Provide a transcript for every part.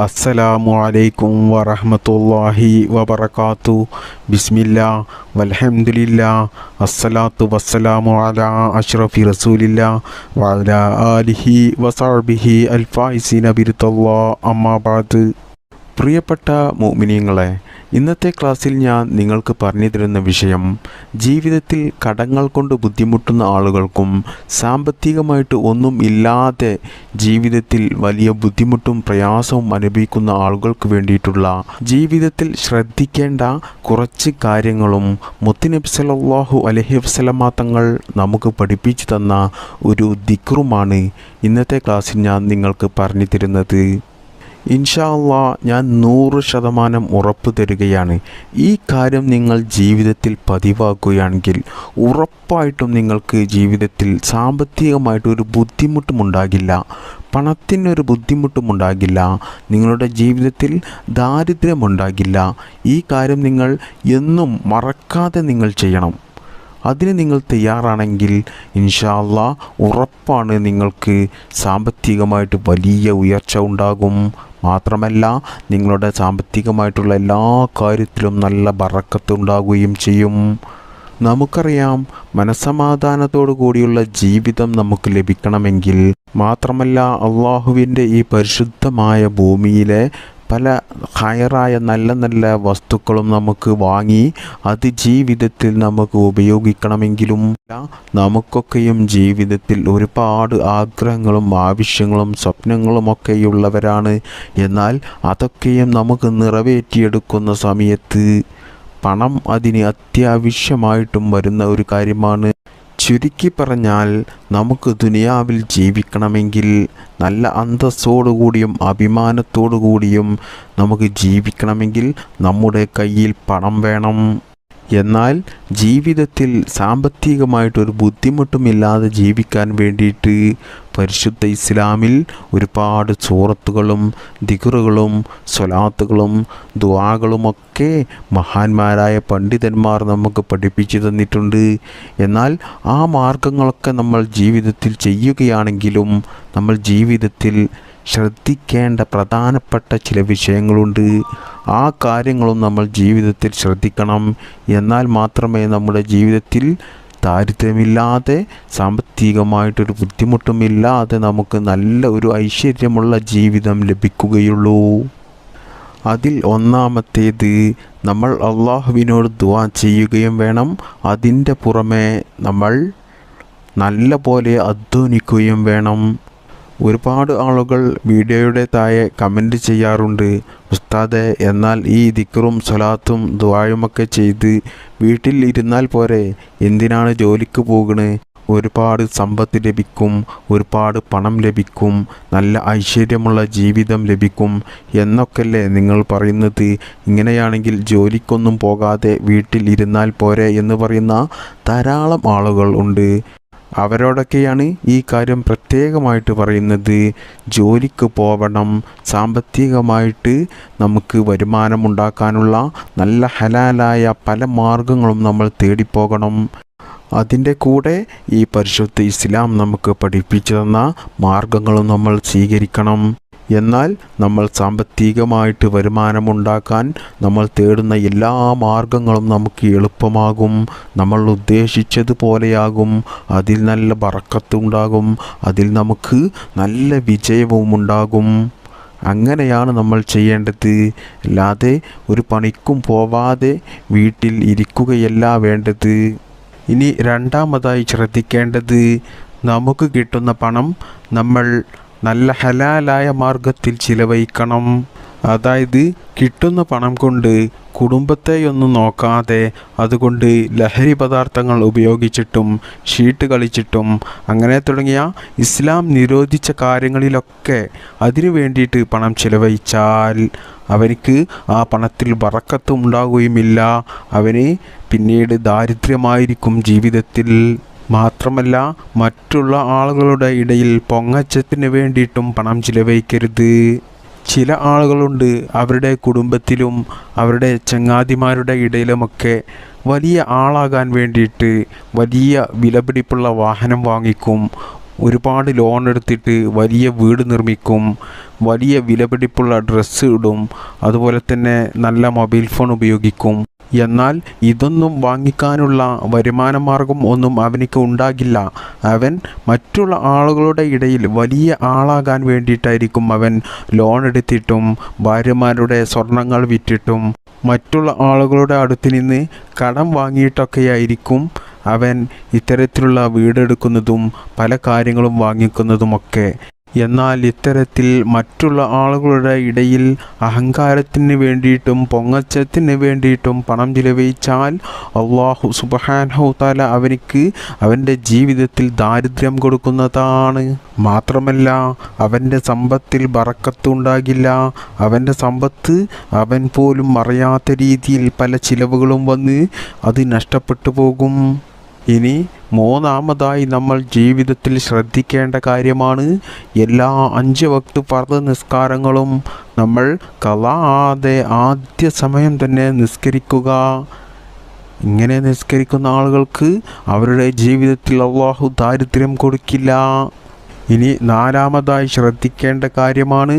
അസ്സലാമു അലൈക്കും വറഹ്മത്തുള്ളാഹി വബറകാതു. ബിസ്മില്ലാ വൽഹംദുലില്ലാ അസ്സലാത്തു വസ്സലാമു അലാ അഷ്റഫി റസൂലില്ലാ വഅലാ ആലിഹി വസഹ്ബിഹി അൽഫായിസീന ബിറുത്തല്ലാഹ് അമ്മാ ബഅദ്. പ്രിയപ്പെട്ട മുഅ്മിനീങ്ങളെ, ഇന്നത്തെ ക്ലാസ്സിൽ ഞാൻ നിങ്ങൾക്ക് പറഞ്ഞു തരുന്ന വിഷയം ജീവിതത്തിൽ കടങ്ങൾ കൊണ്ട് ബുദ്ധിമുട്ടുന്ന ആളുകൾക്കും സാമ്പത്തികമായിട്ട് ഒന്നും ഇല്ലാതെ ജീവിതത്തിൽ വലിയ ബുദ്ധിമുട്ടും പ്രയാസവും അനുഭവിക്കുന്ന ആളുകൾക്ക് വേണ്ടിയിട്ടുള്ള ജീവിതത്തിൽ ശ്രദ്ധിക്കേണ്ട കുറച്ച് കാര്യങ്ങളും മുത്തുനബി സല്ലല്ലാഹു അലൈഹി വസല്ലമ തങ്ങൾ നമുക്ക് പഠിപ്പിച്ചു തന്ന ഒരു ദിക്റുമാണ് ഇന്നത്തെ ക്ലാസ്സിൽ ഞാൻ നിങ്ങൾക്ക് പറഞ്ഞു തരുന്നത്. ഇൻഷാ അല്ലാഹ് ഞാൻ 100% ഉറപ്പ് തരികയാണ്. ഈ കാര്യം നിങ്ങൾ ജീവിതത്തിൽ പതിവാക്കുകയാണെങ്കിൽ ഉറപ്പായിട്ടും നിങ്ങൾക്ക് ജീവിതത്തിൽ സാമ്പത്തികമായിട്ടൊരു ബുദ്ധിമുട്ടും ഉണ്ടാകില്ല, പണത്തിനൊരു ബുദ്ധിമുട്ടും ഉണ്ടാകില്ല, നിങ്ങളുടെ ജീവിതത്തിൽ ദാരിദ്ര്യമുണ്ടാകില്ല. ഈ കാര്യം നിങ്ങൾ എന്നും മറക്കാതെ നിങ്ങൾ ചെയ്യണം. അതിന് നിങ്ങൾ തയ്യാറാണെങ്കിൽ ഇൻഷാ അല്ലാഹ് ഉറപ്പാണ് നിങ്ങൾക്ക് സാമ്പത്തികമായിട്ട് വലിയ ഉയർച്ച ഉണ്ടാകും. മാത്രമല്ല നിങ്ങളുടെ സാമ്പത്തികമായിട്ടുള്ള എല്ലാ കാര്യത്തിലും നല്ല ബറക്കത്ത് ഉണ്ടാകുകയും ചെയ്യും. നമുക്കറിയാം, മനസ്സമാധാനത്തോടു കൂടിയുള്ള ജീവിതം നമുക്ക് ലഭിക്കണമെങ്കിൽ, മാത്രമല്ല അള്ളാഹുവിൻ്റെ ഈ പരിശുദ്ധമായ ഭൂമിയിലെ പല ഹയറായ നല്ല നല്ല വസ്തുക്കളും നമുക്ക് വാങ്ങി അത് ജീവിതത്തിൽ നമുക്ക് ഉപയോഗിക്കണമെങ്കിലും നമുക്കൊക്കെയും ജീവിതത്തിൽ ഒരുപാട് ആഗ്രഹങ്ങളും ആവശ്യങ്ങളും സ്വപ്നങ്ങളുമൊക്കെയുള്ളവരാണ്. എന്നാൽ അതൊക്കെയും നമുക്ക് നിറവേറ്റിയെടുക്കുന്ന സമയത്ത് പണം അതിന് അത്യാവശ്യമായിട്ടും വരുന്ന ഒരു കാര്യമാണ്. ചുരുക്കി പറഞ്ഞാൽ, നമുക്ക് ദുനിയാവിൽ ജീവിക്കണമെങ്കിൽ നല്ല അന്തസ്സോടുകൂടിയും അഭിമാനത്തോടുകൂടിയും നമുക്ക് ജീവിക്കണമെങ്കിൽ നമ്മുടെ കയ്യിൽ പണം വേണം. എന്നാൽ ജീവിതത്തിൽ സാമ്പത്തികമായിട്ടൊരു ബുദ്ധിമുട്ടുമില്ലാതെ ജീവിക്കാൻ വേണ്ടിയിട്ട് പരിശുദ്ധ ഇസ്ലാമിൽ ഒരുപാട് സൂറത്തുകളും ദിക്റുകളും സ്വലാത്തുകളും ദുആകളുമൊക്കെ മഹാന്മാരായ പണ്ഡിതന്മാർ നമുക്ക് പഠിപ്പിച്ചു തന്നിട്ടുണ്ട്. എന്നാൽ ആ മാർഗങ്ങളൊക്കെ നമ്മൾ ജീവിതത്തിൽ ചെയ്യുകയാണെങ്കിലും നമ്മൾ ജീവിതത്തിൽ ശ്രദ്ധിക്കേണ്ട പ്രധാനപ്പെട്ട ചില വിഷയങ്ങളുണ്ട്. ആ കാര്യങ്ങളും നമ്മൾ ജീവിതത്തിൽ ശ്രദ്ധിക്കണം. എന്നാൽ മാത്രമേ നമ്മുടെ ജീവിതത്തിൽ ദാരിദ്ര്യമില്ലാതെ സാമ്പത്തികമായിട്ടൊരു ബുദ്ധിമുട്ടുമില്ലാതെ നമുക്ക് നല്ല ഒരു ഐശ്വര്യമുള്ള ജീവിതം ലഭിക്കുകയുള്ളൂ. അതിൽ ഒന്നാമത്തേത്, നമ്മൾ അള്ളാഹുവിനോട് ദുആ ചെയ്യുകയും വേണം. അതിൻ്റെ പുറമെ നമ്മൾ നല്ല പോലെ അധ്വാനിക്കുകയും വേണം. ഒരുപാട് ആളുകൾ വീഡിയോയുടെ താഴെ കമൻറ്റ് ചെയ്യാറുണ്ട്, ഉസ്താദെ, എന്നാൽ ഈ ദിക്റും സ്വലാത്തും ദുആയുമൊക്കെ ചെയ്ത് വീട്ടിൽ ഇരുന്നാൽ പോരെ, എന്തിനാണ് ജോലിക്ക് പോകണേ? ഒരുപാട് സമ്പത്ത് ലഭിക്കും, ഒരുപാട് പണം ലഭിക്കും, നല്ല ഐശ്വര്യമുള്ള ജീവിതം ലഭിക്കും എന്നൊക്കെയല്ലേ നിങ്ങൾ പറയുന്നത്? ഇങ്ങനെയാണെങ്കിൽ ജോലിക്കൊന്നും പോകാതെ വീട്ടിൽ ഇരുന്നാൽ പോരെ എന്ന് പറയുന്ന ധാരാളം ആളുകൾ ഉണ്ട്. അവരോടൊക്കെയാണ് ഈ കാര്യം പ്രത്യേകമായിട്ട് പറയുന്നത്. ജോലിക്ക് പോവണം, സാമ്പത്തികമായിട്ട് നമുക്ക് വരുമാനമുണ്ടാക്കാനുള്ള നല്ല ഹലാലായ പല മാർഗങ്ങളും നമ്മൾ തേടിപ്പോകണം. അതിൻ്റെ കൂടെ ഈ പരിശുദ്ധ ഇസ്ലാം നമുക്ക് പഠിപ്പിച്ചു തന്ന മാർഗങ്ങളും നമ്മൾ സ്വീകരിക്കണം. എന്നാൽ നമ്മൾ സാമ്പത്തികമായിട്ട് വരുമാനമുണ്ടാക്കാൻ നമ്മൾ തേടുന്ന എല്ലാ മാർഗങ്ങളും നമുക്ക് എളുപ്പമാകും, നമ്മൾ ഉദ്ദേശിച്ചതുപോലെയാകും, അതിൽ നല്ല ബറക്കത്തുണ്ടാകും, അതിൽ നമുക്ക് നല്ല വിജയവും ഉണ്ടാകും. അങ്ങനെയാണ് നമ്മൾ ചെയ്യേണ്ടത്. അല്ലാതെ ഒരു പണിക്കും പോവാതെ വീട്ടിൽ ഇരിക്കുകയല്ല വേണ്ടത്. ഇനി രണ്ടാമതായി ശ്രദ്ധിക്കേണ്ടത്, നമുക്ക് കിട്ടുന്ന പണം നമ്മൾ നല്ല ഹലാലായ മാർഗത്തിൽ ചിലവഴിക്കണം. അതായത് കിട്ടുന്ന പണം കൊണ്ട് കുടുംബത്തെയൊന്നും നോക്കാതെ അതുകൊണ്ട് ലഹരി പദാർത്ഥങ്ങൾ ഉപയോഗിച്ചിട്ടും ഷീട്ട് കളിച്ചിട്ടും അങ്ങനെ തുടങ്ങിയ ഇസ്ലാം നിരോധിച്ച കാര്യങ്ങളിലൊക്കെ അതിനു വേണ്ടിയിട്ട് പണം ചിലവഴിച്ചാൽ അവർക്ക് ആ പണത്തിൽ ബറക്കത്തും ഉണ്ടാകുകയുമില്ല. അവന് പിന്നീട് ദാരിദ്ര്യമായിരിക്കും ജീവിതത്തിൽ. മാത്രമല്ല മറ്റുള്ള ആളുകളുടെ ഇടയിൽ പൊങ്ങച്ചത്തിന് വേണ്ടിയിട്ടും പണം ചിലവഴിക്കരുത്. ചില ആളുകളുണ്ട്, അവരുടെ കുടുംബത്തിലും അവരുടെ ചങ്ങാതിമാരുടെ ഇടയിലുമൊക്കെ വലിയ ആളാകാൻ വേണ്ടിയിട്ട് വലിയ വിലപിടിപ്പുള്ള വാഹനം വാങ്ങിക്കും, ഒരുപാട് ലോൺ എടുത്തിട്ട് വലിയ വീട് നിർമ്മിക്കും, വലിയ വിലപിടിപ്പുള്ള ഡ്രസ്സ് ഇടും, അതുപോലെ തന്നെ നല്ല മൊബൈൽ ഫോൺ ഉപയോഗിക്കും. എന്നാൽ ഇതൊന്നും വാങ്ങിക്കാനുള്ള വരുമാന മാർഗം ഒന്നും അവനിക്ക് ഉണ്ടാകില്ല. അവൻ മറ്റുള്ള ആളുകളുടെ ഇടയിൽ വലിയ ആളാകാൻ വേണ്ടിയിട്ടായിരിക്കും അവൻ ലോൺ എടുത്തിട്ടും ഭാര്യമാരുടെ സ്വർണങ്ങൾ വിറ്റിട്ടും മറ്റുള്ള ആളുകളുടെ അടുത്ത് നിന്ന് കടം വാങ്ങിയിട്ടൊക്കെയായിരിക്കും അവൻ ഇത്തരത്തിലുള്ള വീടെടുക്കുന്നതും പല കാര്യങ്ങളും വാങ്ങിക്കുന്നതുമൊക്കെ. എന്നാൽ ഇത്തരത്തിൽ മറ്റുള്ള ആളുകളുടെ ഇടയിൽ അഹങ്കാരത്തിന് വേണ്ടിയിട്ടും പൊങ്ങച്ചത്തിന് വേണ്ടിയിട്ടും പണം ചിലവഴിച്ചാൽ അല്ലാഹു സുബ്ഹാനഹു തആല അവനിക്ക് അവൻ്റെ ജീവിതത്തിൽ ദാരിദ്ര്യം കൊടുക്കുന്നതാണ്. മാത്രമല്ല അവൻ്റെ സമ്പത്തിൽ ബറക്കത്ത് ഉണ്ടാകില്ല. അവൻ്റെ സമ്പത്ത് അവൻ പോലും അറിയാത്ത രീതിയിൽ പല ചിലവുകളും വന്ന് അത് നഷ്ടപ്പെട്ടു പോകും. ഇനി മൂന്നാമതായി നമ്മൾ ജീവിതത്തിൽ ശ്രദ്ധിക്കേണ്ട കാര്യമാണ് എല്ലാ 5 വക്ത് ഫർദ് നിസ്കാരങ്ങളും നമ്മൾ ഖളാഅതെ ആദ്യ സമയം തന്നെ നിസ്കരിക്കുക. ഇങ്ങനെ നിസ്കരിക്കുന്ന ആളുകൾക്ക് അവരുടെ ജീവിതത്തിൽ അല്ലാഹു ദാരിദ്ര്യം കൊടുക്കില്ല. ഇനി നാലാമതായി ശ്രദ്ധിക്കേണ്ട കാര്യമാണ്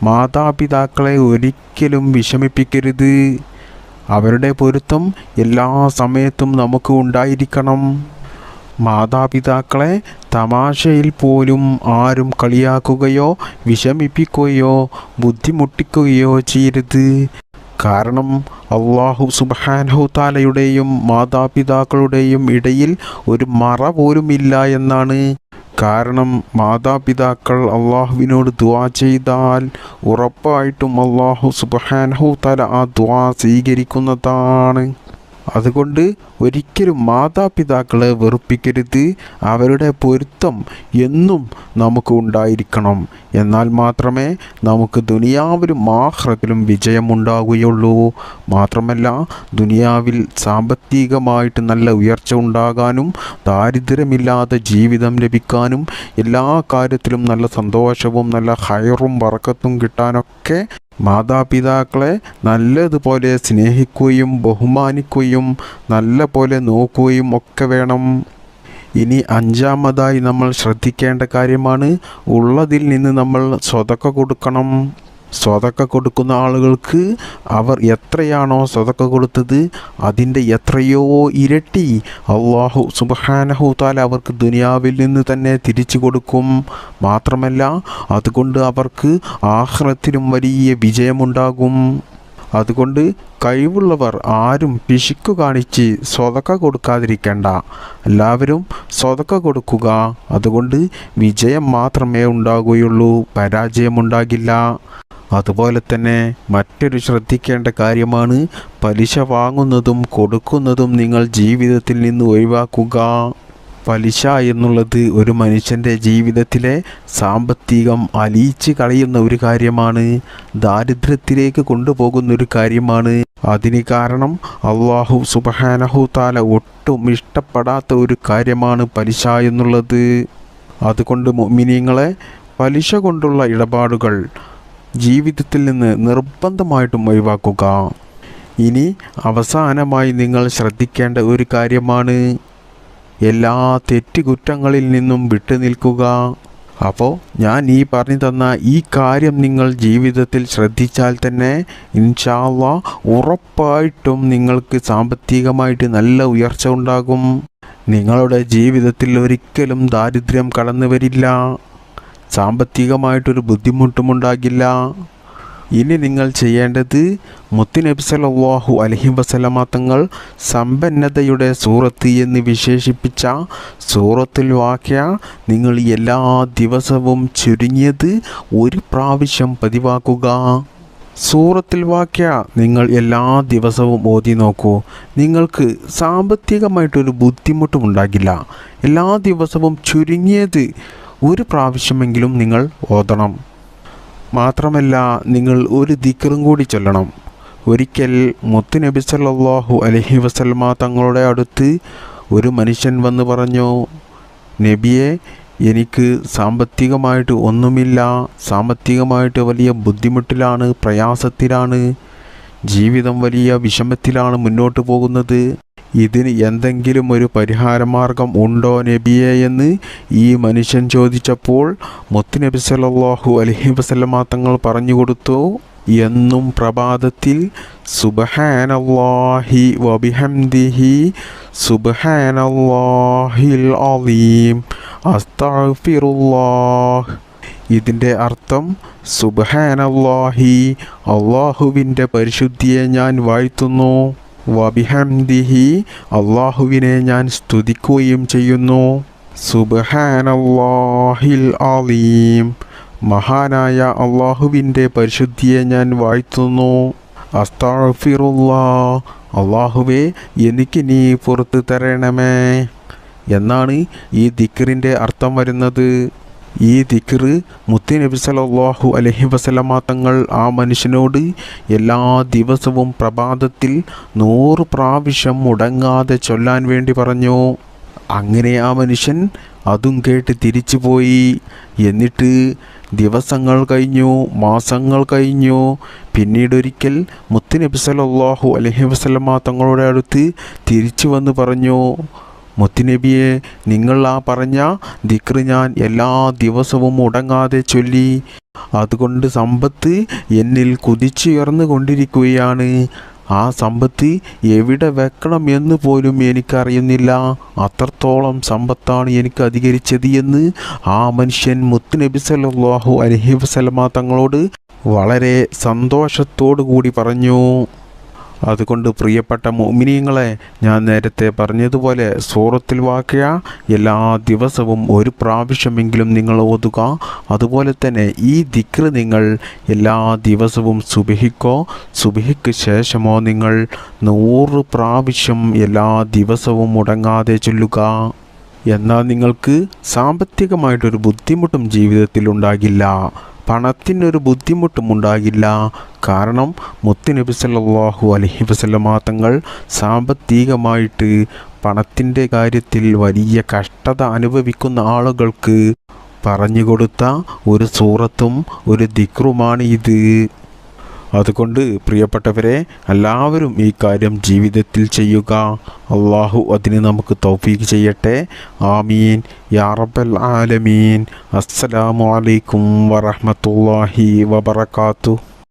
മാതാപിതാക്കളെ ഒരിക്കലും വിഷമിപ്പിക്കരുത്. അവരുടെ പൊരുത്തം എല്ലാ സമയത്തും നമുക്ക് ഉണ്ടായിരിക്കണം. മാതാപിതാക്കളെ തമാശയിൽ പോലും ആരും കളിയാക്കുകയോ വിഷമിപ്പിക്കുകയോ ബുദ്ധിമുട്ടിക്കുകയോ ചെയ്യരുത്. കാരണം അല്ലാഹു സുബ്ഹാനഹു തആലയുടെയും മാതാപിതാക്കളുടെയും ഇടയിൽ ഒരു മറ പോലുമില്ല എന്നാണ്. കാരണം മാതാപിതാക്കൾ അള്ളാഹുവിനോട് ദുആ ചെയ്താൽ ഉറപ്പായിട്ടും അല്ലാഹു സുബ്ഹാനഹു തആല ആ ദുആ സ്വീകരിക്കുന്നതാണ്. അതുകൊണ്ട് ഒരിക്കലും മാതാപിതാക്കളെ വെറുപ്പിക്കരുത്. അവരുടെ പൊരുത്തം എന്നും നമുക്ക് ഉണ്ടായിരിക്കണം. എന്നാൽ മാത്രമേ നമുക്ക് ദുനിയാവിലും ആഖിറത്തിലും വിജയമുണ്ടാകുകയുള്ളൂ. മാത്രമല്ല ദുനിയാവിൽ സാമ്പത്തികമായിട്ട് നല്ല ഉയർച്ച ഉണ്ടാകാനും ദാരിദ്ര്യമില്ലാതെ ജീവിതം ലഭിക്കാനും എല്ലാ കാര്യത്തിലും നല്ല സന്തോഷവും നല്ല ഖൈറും ബറക്കത്തും കിട്ടാനൊക്കെ മാതാപിതാക്കളെ നല്ലതുപോലെ സ്നേഹിക്കുകയും ബഹുമാനിക്കുകയും നല്ല പോലെ നോക്കുകയും ഒക്കെ വേണം. ഇനി അഞ്ചാമതായി നമ്മൾ ശ്രദ്ധിക്കേണ്ട കാര്യമാണ് ഉള്ളതിൽ നിന്ന് നമ്മൾ സ്വതക്ക കൊടുക്കണം. സ്വതക്ക കൊടുക്കുന്ന ആളുകൾക്ക് അവർ എത്രയാണോ സ്വതക്ക കൊടുത്തത് അതിൻ്റെ എത്രയോ ഇരട്ടി അല്ലാഹു സുബ്ഹാനഹു തആല അവർക്ക് ദുനിയാവിൽ നിന്ന് തന്നെ തിരിച്ചു കൊടുക്കും. മാത്രമല്ല അതുകൊണ്ട് അവർക്ക് ആഖിറത്തിലും വലിയ വിജയമുണ്ടാകും. അതുകൊണ്ട് കഴിവുള്ളവർ ആരും പിശുക്കു കാണിച്ച് സ്വതക്ക കൊടുക്കാതിരിക്കേണ്ട. എല്ലാവരും സ്വതക്ക കൊടുക്കുക. അതുകൊണ്ട് വിജയം മാത്രമേ ഉണ്ടാകുകയുള്ളൂ, പരാജയമുണ്ടാകില്ല. അതുപോലെ തന്നെ മറ്റൊരു ശ്രദ്ധിക്കേണ്ട കാര്യമാണ് പലിശ വാങ്ങുന്നതും കൊടുക്കുന്നതും നിങ്ങൾ ജീവിതത്തിൽ നിന്ന് ഒഴിവാക്കുക. പലിശ എന്നുള്ളത് ഒരു മനുഷ്യൻ്റെ ജീവിതത്തിലെ സാമ്പത്തികം അലിയിച്ച് കളയുന്ന ഒരു കാര്യമാണ്, ദാരിദ്ര്യത്തിലേക്ക് കൊണ്ടുപോകുന്നൊരു കാര്യമാണ്. അതിന് കാരണം അല്ലാഹു സുബ്ഹാനഹു തആല ഒട്ടും ഇഷ്ടപ്പെടാത്ത ഒരു കാര്യമാണ് പലിശ എന്നുള്ളത്. അതുകൊണ്ട് മുഅ്മിനീങ്ങളെ പലിശ കൊണ്ടുള്ള ഇടപാടുകൾ ജീവിതത്തിൽ നിന്ന് നിർബന്ധമായിട്ടും ഒഴിവാക്കുക. ഇനി അവസാനമായി നിങ്ങൾ ശ്രദ്ധിക്കേണ്ട ഒരു കാര്യമാണ് എല്ലാ തെറ്റുകുറ്റങ്ങളിൽ നിന്നും വിട്ടുനിൽക്കുക. അപ്പോൾ ഞാൻ ഈ പറഞ്ഞു തന്ന ഈ കാര്യം നിങ്ങൾ ജീവിതത്തിൽ ശ്രദ്ധിച്ചാൽ തന്നെ ഇൻഷാ അല്ലാഹ് ഉറപ്പായിട്ടും നിങ്ങൾക്ക് സാമ്പത്തികമായിട്ട് നല്ല ഉയർച്ച ഉണ്ടാകും. നിങ്ങളുടെ ജീവിതത്തിൽ ഒരിക്കലും ദാരിദ്ര്യം കടന്നു വരില്ല, സാമ്പത്തികമായിട്ടൊരു ബുദ്ധിമുട്ടുമുണ്ടാകില്ല. ഇനി നിങ്ങൾ ചെയ്യേണ്ടത് മുത്തുനബി സല്ലല്ലാഹു അലൈഹി വസല്ലമ തങ്ങൾ സമ്പന്നതയുടെ സൂറത്ത് എന്ന് വിശേഷിപ്പിച്ച സൂറത്തുൽ വാഖിഅ നിങ്ങൾ എല്ലാ ദിവസവും ചുരുങ്ങിയത് ഒരു പ്രാവശ്യം പതിവാക്കുക. സൂറത്തുൽ വാഖിഅ നിങ്ങൾ എല്ലാ ദിവസവും ഓതി നോക്കൂ. നിങ്ങൾക്ക് സാമ്പത്തികമായിട്ടൊരു ബുദ്ധിമുട്ടും ഉണ്ടാകില്ല. എല്ലാ ദിവസവും ചുരുങ്ങിയത് ഒരു പ്രാവശ്യമെങ്കിലും നിങ്ങൾ ഓതണം. മാത്രമല്ല നിങ്ങൾ ഒരു ദിക്റും കൂടി ചൊല്ലണം. ഒരിക്കൽ മുത്തുനബി സല്ലല്ലാഹു അലൈഹി വസല്ലമ തങ്ങളുടെ അടുത്ത് ഒരു മനുഷ്യൻ വന്ന് പറഞ്ഞു, നബിയെ, എനിക്ക് സാമ്പത്തികമായിട്ട് ഒന്നുമില്ല, സാമ്പത്തികമായിട്ട് വലിയ ബുദ്ധിമുട്ടിലാണ്, പ്രയാസത്തിലാണ്, ജീവിതം വലിയ വിഷമത്തിലാണ് മുന്നോട്ട് പോകുന്നത്. ഇതിന് എന്തെങ്കിലും ഒരു പരിഹാരമാർഗം ഉണ്ടോ നബിയെ എന്ന് ഈ മനുഷ്യൻ ചോദിച്ചപ്പോൾ മുത്തുനബി സല്ലല്ലാഹു അലൈഹി വസല്ലമ തങ്ങൾ പറഞ്ഞു കൊടുത്തു, എന്നും പ്രഭാതത്തിൽ സുബ്ഹാനല്ലാഹി വബിഹംദിഹി സുബ്ഹാനല്ലാഹിൽ അലീം അസ്തഗ്ഫിറുല്ലാഹ്. ഇതിൻ്റെ അർത്ഥം സുബ്ഹാനല്ലാഹി, അള്ളാഹുവിൻ്റെ പരിശുദ്ധിയെ ഞാൻ വാഴ്ത്തുന്നു, വബിഹംദിഹി, അള്ളാഹുവിനെ ഞാൻ സ്തുതിക്കുകയും ചെയ്യുന്നു, സുബ്ഹാനല്ലാഹിൽ അലീം, മഹാനായ അള്ളാഹുവിൻ്റെ പരിശുദ്ധിയെ ഞാൻ വാഴ്ത്തുന്നു, അസ്തഗ്ഫിറുല്ലാഹ്, അള്ളാഹുവേ എനിക്ക് നീ പുറത്തു തരണമേ എന്നാണ് ഈ ദിക്റിൻ്റെ അർത്ഥം വരുന്നത്. ഈ ദിക്ർ മുത്തുനബി സല്ലല്ലാഹു അലൈഹി വസല്ലമ തങ്ങൾ ആ മനുഷ്യനോട് എല്ലാ ദിവസവും പ്രഭാതത്തിൽ 100 പ്രാവശ്യം മുടങ്ങാതെ ചൊല്ലാൻ വേണ്ടി പറഞ്ഞു. അങ്ങനെ ആ മനുഷ്യൻ അതും കേട്ട് തിരിച്ചുപോയി. എന്നിട്ട് ദിവസങ്ങൾ കഴിഞ്ഞു, മാസങ്ങൾ കഴിഞ്ഞു. പിന്നീടൊരിക്കൽ മുത്തുനബി സല്ലല്ലാഹു അലൈഹി വസല്ലമ തങ്ങളുടെ അടുത്ത് തിരിച്ചു വന്ന് പറഞ്ഞു, മുത്തുനബിയെ, നിങ്ങൾ ആ പറഞ്ഞ ദിക്ർ ഞാൻ എല്ലാ ദിവസവും മുടങ്ങാതെ ചൊല്ലി. അതുകൊണ്ട് സമ്പത്ത് എന്നിൽ കുതിച്ചുയർന്നു കൊണ്ടിരിക്കുകയാണ്. ആ സമ്പത്ത് എവിടെ വെക്കണം എന്ന് പോലും എനിക്കറിയുന്നില്ല. അത്രത്തോളം സമ്പത്താണ് എനിക്ക് അധികരിച്ചത് എന്ന് ആ മനുഷ്യൻ മുത്തുനബി സല്ലല്ലാഹു അലൈഹി വസല്ലമ തങ്ങളോട് വളരെ സന്തോഷത്തോടു കൂടി പറഞ്ഞു. അതുകൊണ്ട് പ്രിയപ്പെട്ട മുഅ്മിനീങ്ങളെ, ഞാൻ നേരത്തെ പറഞ്ഞതുപോലെ സൂറത്തുൽ വാഖിഅ എല്ലാ ദിവസവും 1 പ്രാവശ്യമെങ്കിലും നിങ്ങൾ ഓതുക. അതുപോലെ തന്നെ ഈ ദിക്ർ നിങ്ങൾ എല്ലാ ദിവസവും സുബ്ഹിക്ക് ശേഷമോ നിങ്ങൾ 100 പ്രാവശ്യം എല്ലാ ദിവസവും മുടങ്ങാതെ ചൊല്ലുക. എന്നാൽ നിങ്ങൾക്ക് സാമ്പത്തികമായിട്ടൊരു ബുദ്ധിമുട്ടും ജീവിതത്തിൽ ഉണ്ടാകില്ല, പണത്തിനൊരു ബുദ്ധിമുട്ടും ഉണ്ടാകില്ല. കാരണം മുത്തുനബി സല്ലല്ലാഹു അലൈഹി വസല്ലമ തങ്ങൾ സാമ്പത്തികമായിട്ട് പണത്തിൻ്റെ കാര്യത്തിൽ വലിയ കഷ്ടത അനുഭവിക്കുന്ന ആളുകൾക്ക് പറഞ്ഞു കൊടുത്ത ഒരു സൂറത്തും ഒരു ദിക്റുമാണ് ഇത്. അതുകൊണ്ട് പ്രിയപ്പെട്ടവരെ, എല്ലാവരും ഈ കാര്യം ജീവിതത്തിൽ ചെയ്യുക. അള്ളാഹു അതിന് നമുക്ക് തൗഫീഖ് ചെയ്യട്ടെ. ആമീൻ യാ റബ്ബൽ ആലമീൻ. അസ്സലാമു അലൈക്കും വറഹ്മത്തുള്ളാഹി വബറകാതുഹു.